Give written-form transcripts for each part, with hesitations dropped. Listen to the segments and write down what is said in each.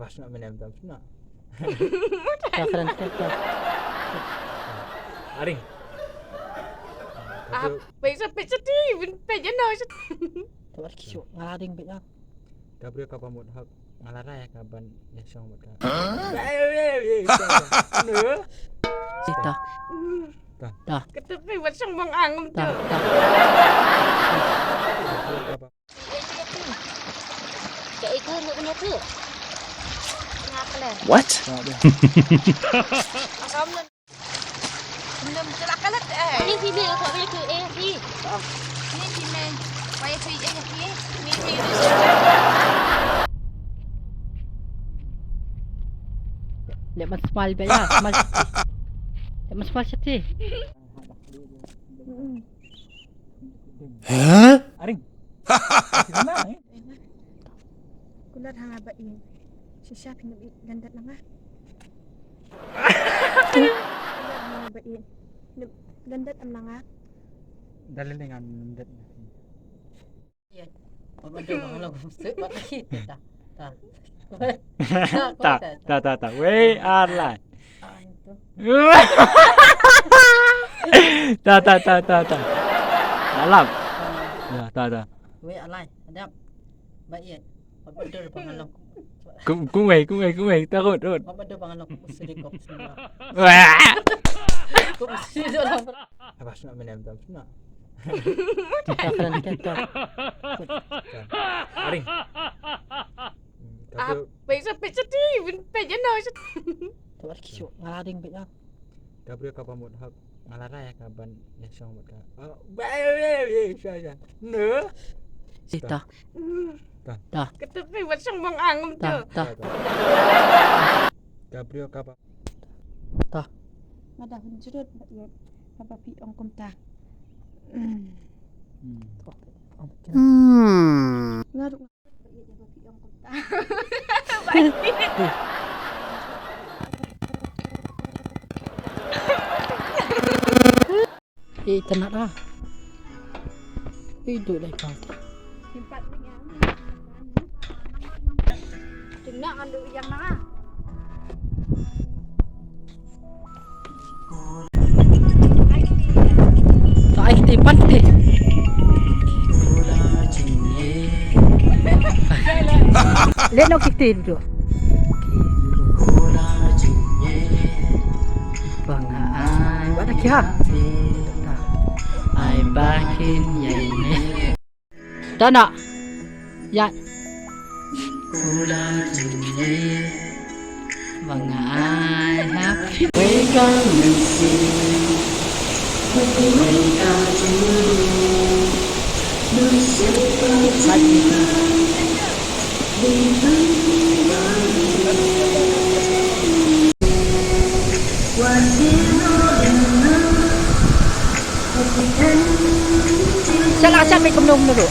Abas nak main tam nak. Kafaran kita. Aring. Bây giờ bây giờ đi bây giờ nói Tawar kisyo ngalading bitya. Gabriel ka pamut hak ngalaray ka ban yasong mut ka. Sita. cái phải vẫn trong bằng ăn không Ta. được Chạy cứ nữa nghe thử. Ngap lên. What? không nên nênจะรักกันแล้วแต่ Ini sih dia kok punya ke eh sih.นี่ทีแม่ไปทีเองทีนี่ที Lek mas smile bitya. Smile. Lek mas smile sati. Huh? Aring. Mana eh? kulat hang abain sisa pinam gandat lang ah kulat hang abain gandat am lang ah Dalil dengan mendet. Pemadu bangalo gusuk buat kita. Ta. Tak. Wei alai. Tak. Malam. Ya, tak. Wei alai. Adap. Baik. Pemadu bangalo. Cũng vậy, ta rút. Pemadu bangalo sedikit semua. Wah. Kau mesti dalam. Abas nak main tam nak. Kafaran kita. Aring. bây giờ đi bây giờ nói Tawar kisyo ngalading bitya. Gabriel ka pamut hak ngalaray ka ban yasong mut ka. Nữa. Sita. cái phải vẫn trong bằng ăn không Ta. được Ta. Gabriel ka Mada hunjurut ya apa pi ong kom ta ngaru ya apa pi ong kom ta Tenak dah. Hidup dah kau. simpat ni ya dengar andu yang mana Tak ai kita pantai. Lihat nak kita dulu. Bangai. Buat lagi ha. Ai bakin ya ini. Dah nak. Ya. Bangai happy. Wake up and see. Wake up to Salah asal mai kemnong dulu.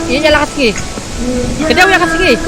Ini jalan kasih. Kedau yang kasih.